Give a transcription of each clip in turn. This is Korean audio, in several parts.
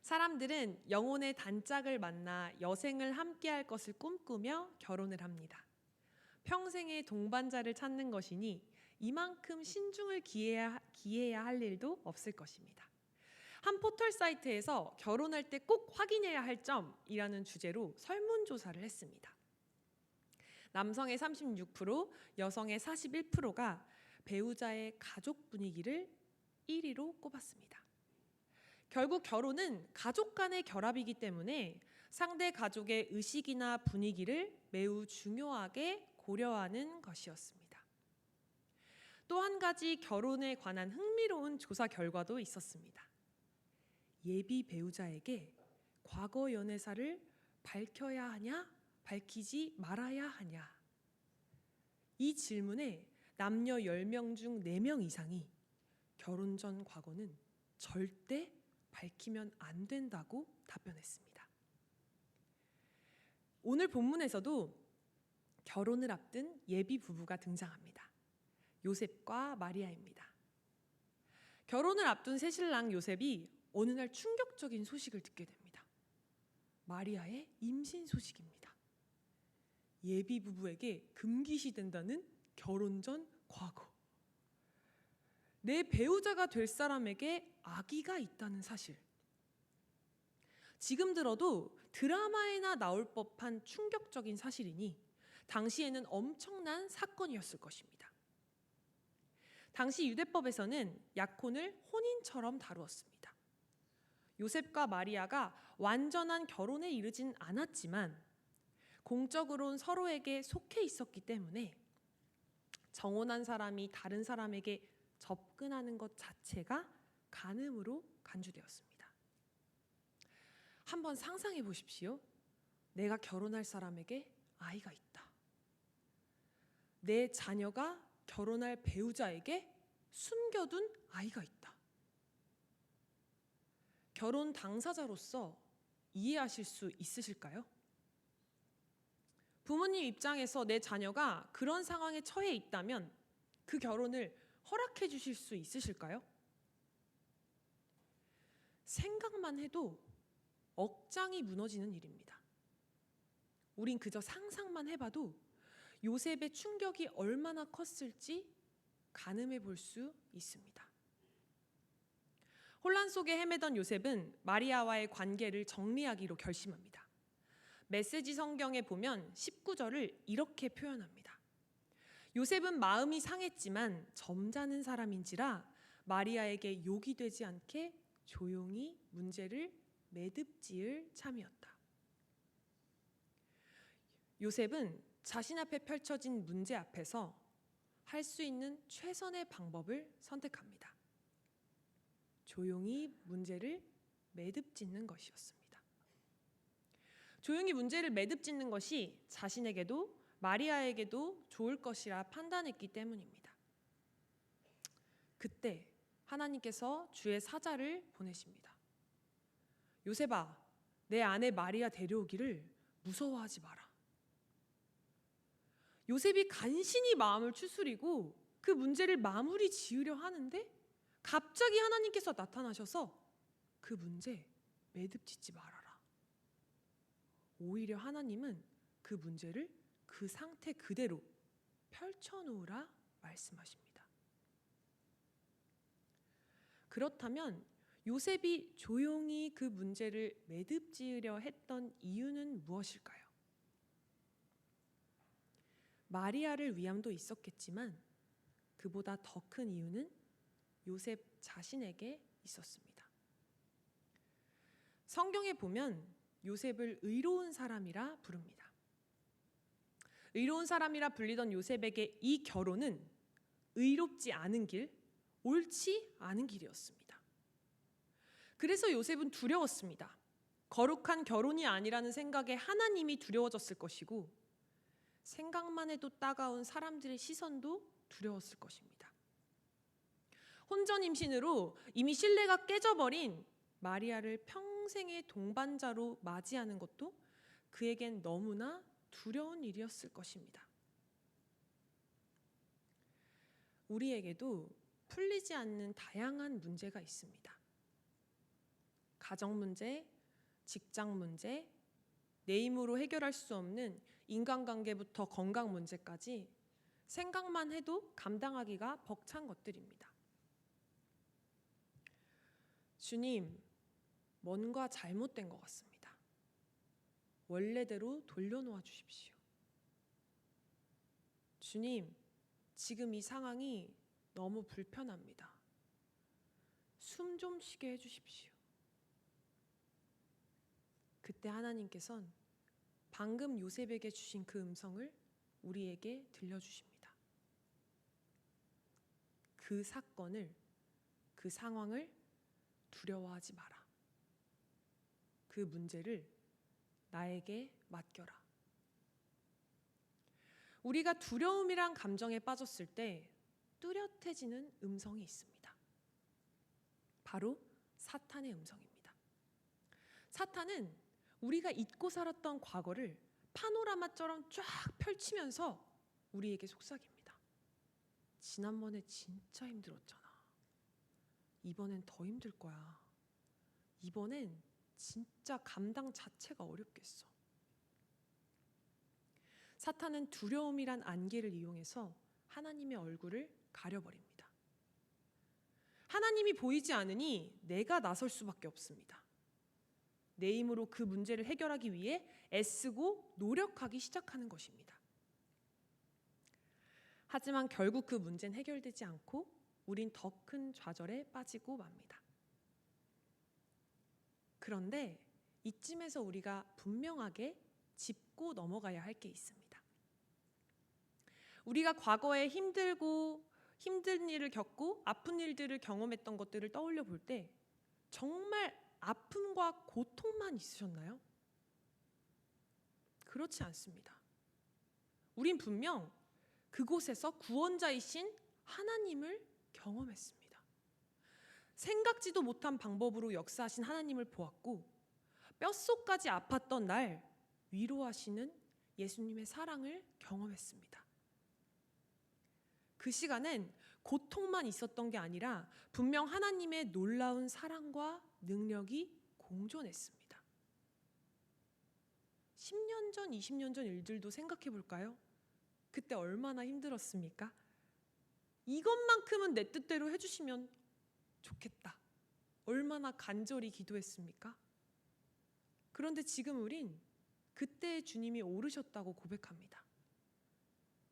사람들은 영혼의 단짝을 만나 여생을 함께할 것을 꿈꾸며 결혼을 합니다. 평생의 동반자를 찾는 것이니 이만큼 신중을 기해야 할 일도 없을 것입니다. 한 포털 사이트에서 결혼할 때 꼭 확인해야 할 점이라는 주제로 설문조사를 했습니다. 남성의 36%, 여성의 41%가 배우자의 가족 분위기를 1위로 꼽았습니다. 결국 결혼은 가족 간의 결합이기 때문에 상대 가족의 의식이나 분위기를 매우 중요하게 고려하는 것이었습니다. 또 한 가지 결혼에 관한 흥미로운 조사 결과도 있었습니다. 예비 배우자에게 과거 연애사를 밝혀야 하냐, 밝히지 말아야 하냐. 이 질문에 남녀 10명 중 4명 이상이 결혼 전 과거는 절대 밝히면 안 된다고 답변했습니다. 오늘 본문에서도 결혼을 앞둔 예비 부부가 등장합니다. 요셉과 마리아입니다. 결혼을 앞둔 새신랑 요셉이 어느 날 충격적인 소식을 듣게 됩니다. 마리아의 임신 소식입니다. 예비 부부에게 금기시된다는 결혼 전 과거. 내 배우자가 될 사람에게 아기가 있다는 사실. 지금 들어도 드라마에나 나올 법한 충격적인 사실이니 당시에는 엄청난 사건이었을 것입니다. 당시 유대법에서는 약혼을 혼인처럼 다루었습니다. 요셉과 마리아가 완전한 결혼에 이르진 않았지만 공적으로는 서로에게 속해 있었기 때문에 정혼한 사람이 다른 사람에게 접근하는 것 자체가 간음으로 간주되었습니다. 한번 상상해 보십시오. 내가 결혼할 사람에게 아이가 있다. 내 자녀가 결혼할 배우자에게 숨겨둔 아이가 있다. 결혼 당사자로서 이해하실 수 있으실까요? 부모님 입장에서 내 자녀가 그런 상황에 처해 있다면 그 결혼을 허락해 주실 수 있으실까요? 생각만 해도 억장이 무너지는 일입니다. 우린 그저 상상만 해봐도 요셉의 충격이 얼마나 컸을지 가늠해 볼 수 있습니다. 혼란 속에 헤매던 요셉은 마리아와의 관계를 정리하기로 결심합니다. 메시지 성경에 보면 19절을 이렇게 표현합니다. 요셉은 마음이 상했지만 점잖은 사람인지라 마리아에게 욕이 되지 않게 조용히 문제를 매듭지을 참이었다. 요셉은 자신 앞에 펼쳐진 문제 앞에서 할 수 있는 최선의 방법을 선택합니다. 조용히 문제를 매듭짓는 것이었습니다. 조용히 문제를 매듭짓는 것이 자신에게도 마리아에게도 좋을 것이라 판단했기 때문입니다. 그때 하나님께서 주의 사자를 보내십니다. 요셉아, 내 아내 마리아 데려오기를 무서워하지 마라. 요셉이 간신히 마음을 추스리고 그 문제를 마무리 지으려 하는데 갑자기 하나님께서 나타나셔서 그 문제 매듭짓지 말아라. 오히려 하나님은 그 문제를 그 상태 그대로 펼쳐놓으라 말씀하십니다. 그렇다면 요셉이 조용히 그 문제를 매듭지으려 했던 이유는 무엇일까요? 마리아를 위함도 있었겠지만 그보다 더 큰 이유는 요셉 자신에게 있었습니다. 성경에 보면 요셉을 의로운 사람이라 부릅니다. 의로운 사람이라 불리던 요셉에게 이 결혼은 의롭지 않은 길, 옳지 않은 길이었습니다. 그래서 요셉은 두려웠습니다. 거룩한 결혼이 아니라는 생각에 하나님이 두려워졌을 것이고 생각만 해도 따가운 사람들의 시선도 두려웠을 것입니다. 혼전 임신으로 이미 신뢰가 깨져버린 마리아를 평생의 동반자로 맞이하는 것도 그에겐 너무나 두려운 일이었을 것입니다. 우리에게도 풀리지 않는 다양한 문제가 있습니다. 가정 문제, 직장 문제, 내 힘으로 해결할 수 없는 인간관계부터 건강 문제까지 생각만 해도 감당하기가 벅찬 것들입니다. 주님, 뭔가 잘못된 것 같습니다. 원래대로 돌려놓아 주십시오. 주님, 지금 이 상황이 너무 불편합니다. 숨 좀 쉬게 해주십시오. 그때 하나님께서는 방금 요셉에게 주신 그 음성을 우리에게 들려주십니다. 그 사건을, 그 상황을 두려워하지 마라. 그 문제를 나에게 맡겨라. 우리가 두려움이란 감정에 빠졌을 때 뚜렷해지는 음성이 있습니다. 바로 사탄의 음성입니다. 사탄은 우리가 잊고 살았던 과거를 파노라마처럼 쫙 펼치면서 우리에게 속삭입니다. 지난번에 진짜 힘들었잖아. 이번엔 더 힘들 거야. 이번엔 진짜 감당 자체가 어렵겠어. 사탄은 두려움이란 안개를 이용해서 하나님의 얼굴을 가려버립니다. 하나님이 보이지 않으니 내가 나설 수밖에 없습니다. 내 힘으로 그 문제를 해결하기 위해 애쓰고 노력하기 시작하는 것입니다. 하지만 결국 그 문제는 해결되지 않고 우린 더 큰 좌절에 빠지고 맙니다. 그런데 이쯤에서 우리가 분명하게 짚고 넘어가야 할 게 있습니다. 우리가 과거에 힘든 일을 겪고 아픈 일들을 경험했던 것들을 떠올려 볼 때 정말 아픔과 고통만 있으셨나요? 그렇지 않습니다. 우린 분명 그곳에서 구원자이신 하나님을 경험했습니다. 생각지도 못한 방법으로 역사하신 하나님을 보았고 뼛속까지 아팠던 날 위로하시는 예수님의 사랑을 경험했습니다. 그 시간엔 고통만 있었던 게 아니라 분명 하나님의 놀라운 사랑과 능력이 공존했습니다. 10년 전, 20년 전 일들도 생각해 볼까요? 그때 얼마나 힘들었습니까? 이것만큼은 내 뜻대로 해주시면 좋겠다. 얼마나 간절히 기도했습니까? 그런데 지금 우린 그때의 주님이 오르셨다고 고백합니다.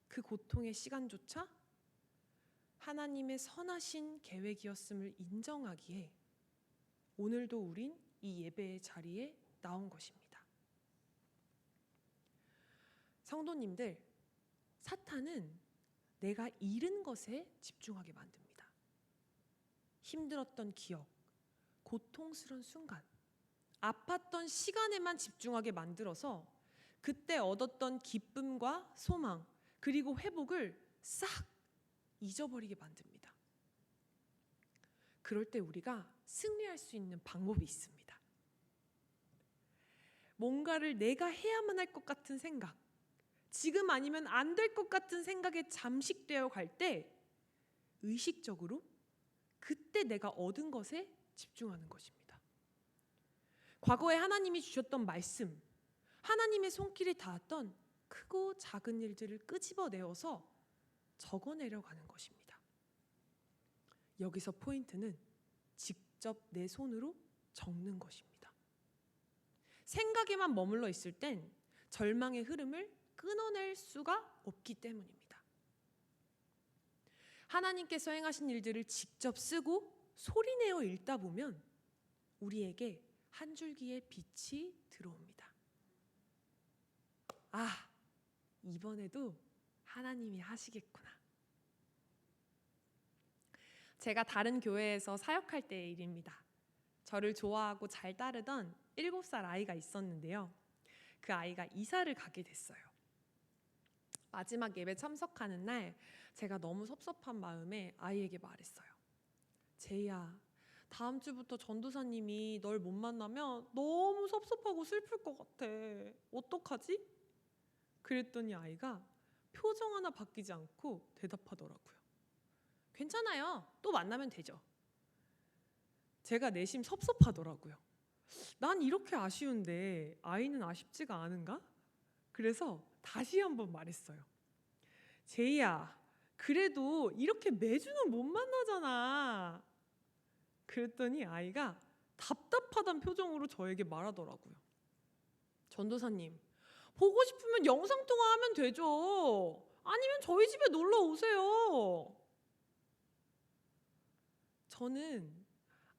그 고통의 시간조차 하나님의 선하신 계획이었음을 인정하기에 오늘도 우린 이 예배의 자리에 나온 것입니다. 성도님들, 사탄은 내가 잃은 것에 집중하게 만듭니다. 힘들었던 기억, 고통스러운 순간, 아팠던 시간에만 집중하게 만들어서 그때 얻었던 기쁨과 소망, 그리고 회복을 싹 잊어버리게 만듭니다. 그럴 때 우리가 승리할 수 있는 방법이 있습니다. 뭔가를 내가 해야만 할 것 같은 생각, 지금 아니면 안 될 것 같은 생각에 잠식되어 갈 때 의식적으로 그때 내가 얻은 것에 집중하는 것입니다. 과거에 하나님이 주셨던 말씀, 하나님의 손길이 닿았던 크고 작은 일들을 끄집어내어서 적어내려 가는 것입니다. 여기서 포인트는 직접 내 손으로 적는 것입니다. 생각에만 머물러 있을 땐 절망의 흐름을 끊어낼 수가 없기 때문입니다. 하나님께서 행하신 일들을 직접 쓰고 소리내어 읽다 보면 우리에게 한 줄기의 빛이 들어옵니다. 아, 이번에도 하나님이 하시겠구나. 제가 다른 교회에서 사역할 때의 일입니다. 저를 좋아하고 잘 따르던 7살 아이가 있었는데요. 그 아이가 이사를 가게 됐어요. 마지막 예배 참석하는 날 제가 너무 섭섭한 마음에 아이에게 말했어요. 제이야, 다음 주부터 전도사님이 널 못 만나면 너무 섭섭하고 슬플 것 같아. 어떡하지? 그랬더니 아이가 표정 하나 바뀌지 않고 대답하더라고요. 괜찮아요. 또 만나면 되죠. 제가 내심 섭섭하더라고요. 난 이렇게 아쉬운데 아이는 아쉽지가 않은가? 그래서 다시 한번 말했어요. 제이야, 그래도 이렇게 매주는 못 만나잖아. 그랬더니 아이가 답답하단 표정으로 저에게 말하더라고요. 전도사님, 보고 싶으면 영상통화하면 되죠. 아니면 저희 집에 놀러 오세요. 저는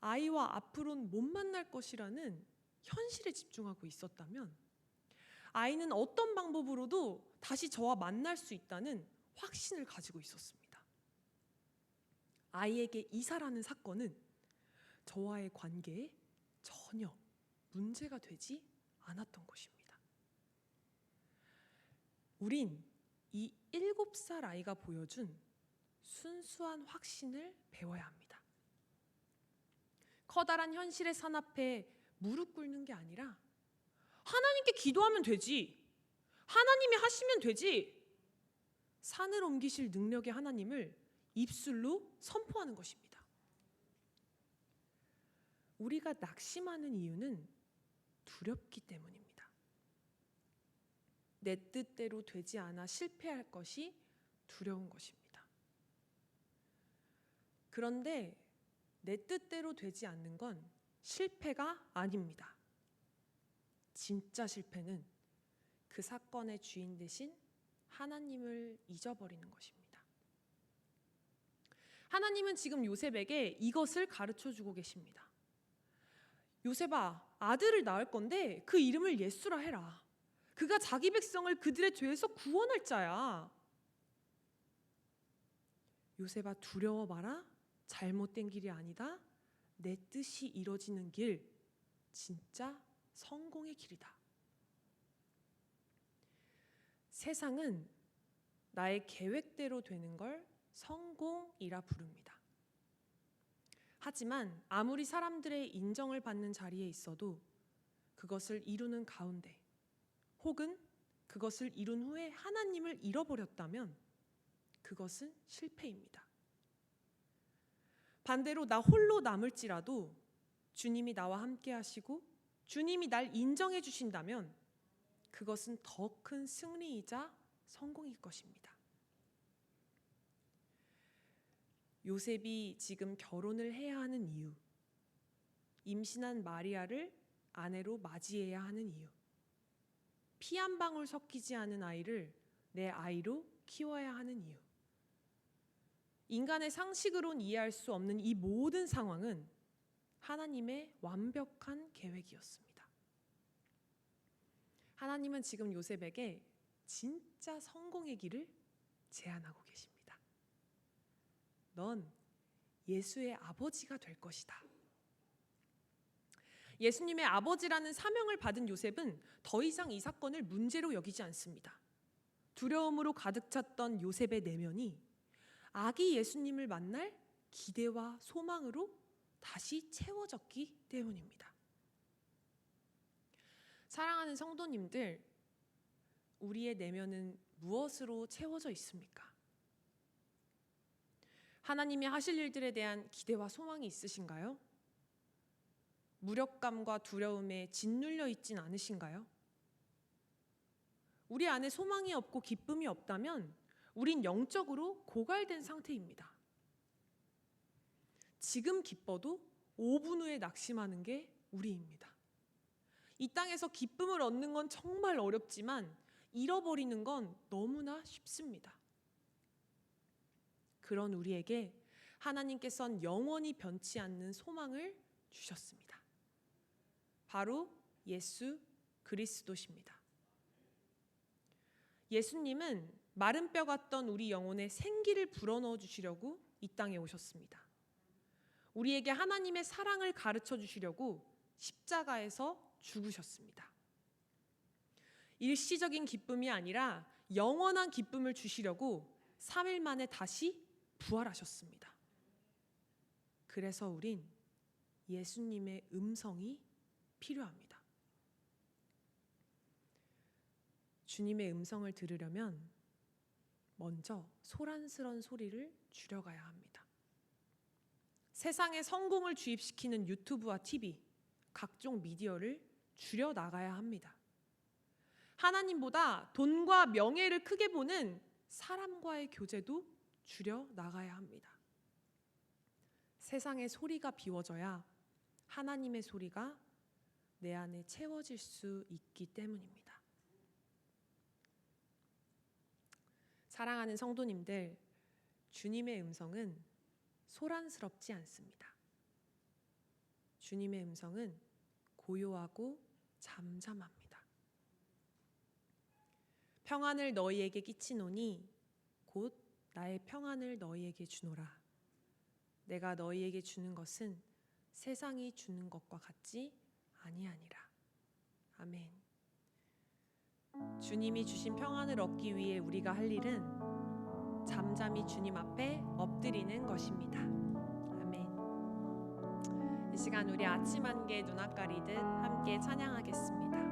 아이와 앞으로는 못 만날 것이라는 현실에 집중하고 있었다면 아이는 어떤 방법으로도 다시 저와 만날 수 있다는 확신을 가지고 있었습니다. 아이에게 이사라는 사건은 저와의 관계에 전혀 문제가 되지 않았던 것입니다. 우린 이 7살 아이가 보여준 순수한 확신을 배워야 합니다. 커다란 현실의 산 앞에 무릎 꿇는 게 아니라 하나님께 기도하면 되지. 하나님이 하시면 되지. 산을 옮기실 능력의 하나님을 입술로 선포하는 것입니다. 우리가 낙심하는 이유는 두렵기 때문입니다. 내 뜻대로 되지 않아 실패할 것이 두려운 것입니다. 그런데 내 뜻대로 되지 않는 건 실패가 아닙니다. 진짜 실패는 그 사건의 주인 대신 하나님을 잊어버리는 것입니다. 하나님은 지금 요셉에게 이것을 가르쳐주고 계십니다. 요셉아, 아들을 낳을 건데 그 이름을 예수라 해라. 그가 자기 백성을 그들의 죄에서 구원할 자야. 요셉아, 두려워 마라. 잘못된 길이 아니다. 내 뜻이 이루어지는 길, 진짜 성공의 길이다. 세상은 나의 계획대로 되는 걸 성공이라 부릅니다. 하지만 아무리 사람들의 인정을 받는 자리에 있어도 그것을 이루는 가운데 혹은 그것을 이룬 후에 하나님을 잃어버렸다면 그것은 실패입니다. 반대로 나 홀로 남을지라도 주님이 나와 함께 하시고 주님이 날 인정해 주신다면 그것은 더 큰 승리이자 성공일 것입니다. 요셉이 지금 결혼을 해야 하는 이유, 임신한 마리아를 아내로 맞이해야 하는 이유, 피 한 방울 섞이지 않은 아이를 내 아이로 키워야 하는 이유, 인간의 상식으론 이해할 수 없는 이 모든 상황은 하나님의 완벽한 계획이었습니다. 하나님은 지금 요셉에게 진짜 성공의 길을 제안하고 계십니다. 넌 예수의 아버지가 될 것이다. 예수님의 아버지라는 사명을 받은 요셉은 더 이상 이 사건을 문제로 여기지 않습니다. 두려움으로 가득 찼던 요셉의 내면이 아기 예수님을 만날 기대와 소망으로 다시 채워졌기 때문입니다. 사랑하는 성도님들, 우리의 내면은 무엇으로 채워져 있습니까? 하나님이 하실 일들에 대한 기대와 소망이 있으신가요? 무력감과 두려움에 짓눌려 있진 않으신가요? 우리 안에 소망이 없고 기쁨이 없다면 우린 영적으로 고갈된 상태입니다. 지금 기뻐도 5분 후에 낙심하는 게 우리입니다. 이 땅에서 기쁨을 얻는 건 정말 어렵지만 잃어버리는 건 너무나 쉽습니다. 그런 우리에게 하나님께서는 영원히 변치 않는 소망을 주셨습니다. 바로 예수 그리스도십니다. 예수님은 마른 뼈 같던 우리 영혼에 생기를 불어넣어 주시려고 이 땅에 오셨습니다. 우리에게 하나님의 사랑을 가르쳐 주시려고 십자가에서 죽으셨습니다. 일시적인 기쁨이 아니라 영원한 기쁨을 주시려고 3일 만에 다시 부활하셨습니다. 그래서 우린 예수님의 음성이 필요합니다. 주님의 음성을 들으려면 먼저 소란스런 소리를 줄여가야 합니다. 세상에 성공을 주입시키는 유튜브와 TV, 각종 미디어를 줄여 나가야 합니다. 하나님보다 돈과 명예를 크게 보는 사람과의 교제도 줄여 나가야 합니다. 세상의 소리가 비워져야 하나님의 소리가 내 안에 채워질 수 있기 때문입니다. 사랑하는 성도님들, 주님의 음성은 소란스럽지 않습니다. 주님의 음성은 고요하고 잠잠합니다. 평안을 너희에게 끼치노니 곧 나의 평안을 너희에게 주노라. 내가 너희에게 주는 것은 세상이 주는 것과 같지 아니하니라. 아멘. 주님이 주신 평안을 얻기 위해 우리가 할 일은 잠잠히 주님 앞에 엎드리는 것입니다. 아멘. 이 시간 우리 아침 안개 눈 앞 가리듯 함께 찬양하겠습니다.